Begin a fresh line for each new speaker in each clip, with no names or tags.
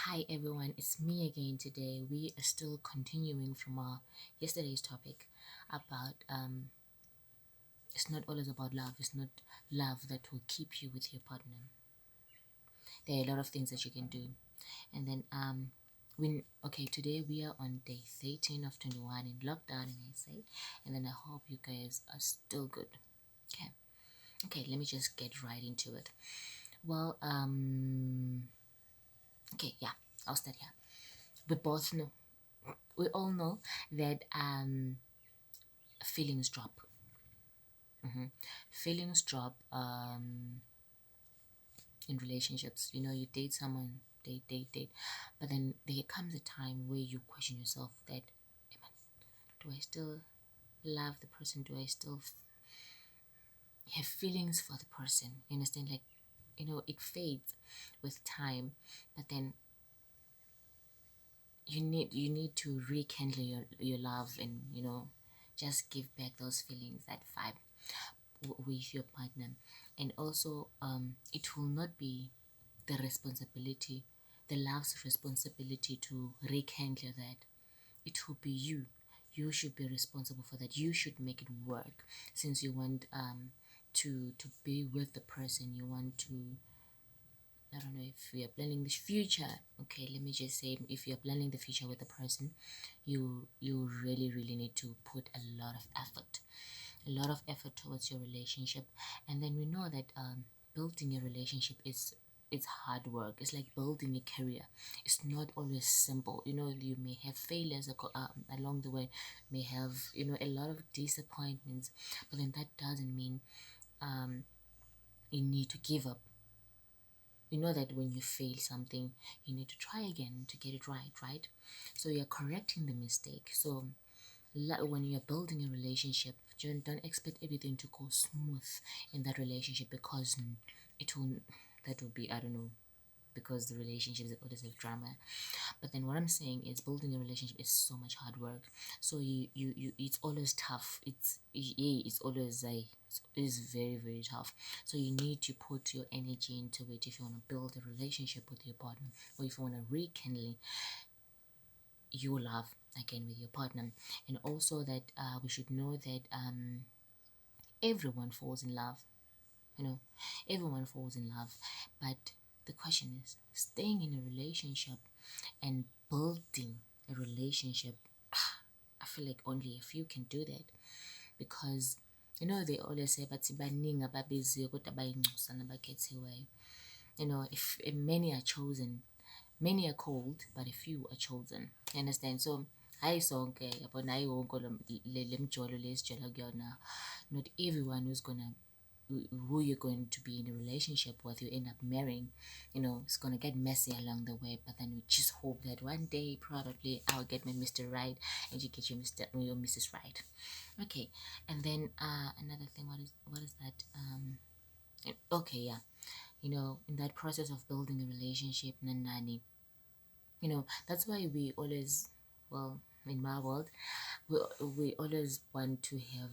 Hi everyone, it's me again today. We are still continuing from our yesterday's topic about it's not always about love. It's not love that will keep you with your partner. There are a lot of things that you can do. And then today we are on day 13 of 21 in lockdown and I say, and then I hope you guys are still good. Okay. Okay, let me just get right into it. Well, okay, yeah, I'll start here. We all know that feelings drop. Feelings drop in relationships. You know, you date someone, date, but then there comes a time where you question yourself that, "Hey man, do I still love the person? Do I still have feelings for the person?" You understand? Like, it fades with time, but then you need to rekindle your love and just give back those feelings, that vibe with your partner. And also it will not be the responsibility, the love's responsibility to rekindle that. It will be you should be responsible for that. You should make it work, since you want to be with the person. You want to, I don't know, if we are planning the future. Okay, let me just say, if you're planning the future with the person, you really need to put a lot of effort towards your relationship. And then we know that building a relationship is, it's hard work. It's like building a career. It's not always simple. You may have failures along the way, may have a lot of disappointments, but then that doesn't mean you need to give up. You know that when you fail something, you need to try again to get it right? So you're correcting the mistake. So when you're building a relationship, don't expect everything to go smooth in that relationship, because it will, that will be, I don't know, because the relationship is always have drama. But then what I'm saying is, building a relationship is so much hard work. So you it's always tough. It's always like, it is very tough. So you need to put your energy into it if you want to build a relationship with your partner, or if you want to rekindle your love again with your partner. And also that we should know that everyone falls in love. you know Everyone falls in love, but the question is, staying in a relationship and building a relationship, I feel like only a few can do that. Because they always say bathi baningi ababiziwe kodwa bayingcusa nabakhethiweyo. If many are chosen, many are called, but a few are chosen. You understand? So hayi sonke yabona, hayi wonke le mjolo le sijela kuyona. Not everyone who you're going to be in a relationship with, you end up marrying. It's gonna get messy along the way, but then we just hope that one day probably I'll get my Mr. Right and you get your Mrs. Right. Okay. And then another thing, what is that? Okay, yeah. In that process of building a relationship, nanani, that's why we always, well, in my world, we always want to have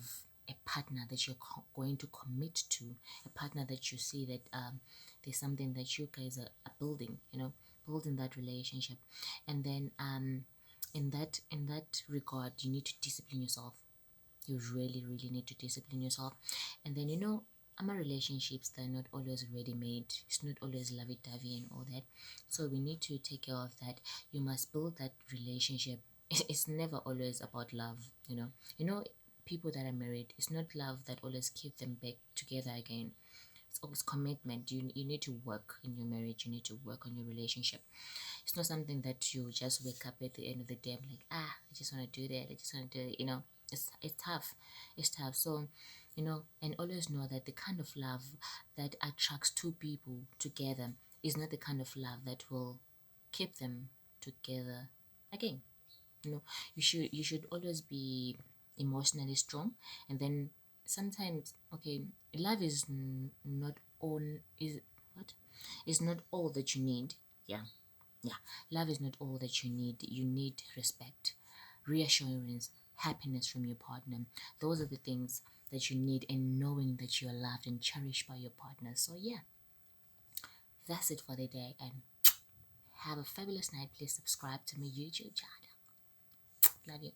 a partner that you're going to commit to, a partner that you see that there's something that you guys are building, building that relationship. And then in that regard, you need to discipline yourself. You really need to discipline yourself. And then our relationships, they're not always ready made. It's not always lovey-dovey and all that. So we need to take care of that. You must build that relationship. It's never always about love. People that are married, it's not love that always keep them back together again. It's always commitment. You need to work in your marriage. You need to work on your relationship. It's not something that you just wake up at the end of the day, I'm like, I just want to do that. I just want to do it. It's tough. It's tough. So, and always know that the kind of love that attracts two people together is not the kind of love that will keep them together again. You should always be emotionally strong. And then sometimes, okay, love is not all, is what is not all that you need. Yeah, love is not all that you need. You need respect, reassurance, happiness from your partner. Those are the things that you need, and knowing that you are loved and cherished by your partner. So yeah, that's it for the day, and Have a fabulous night. Please subscribe to my YouTube channel. Love you.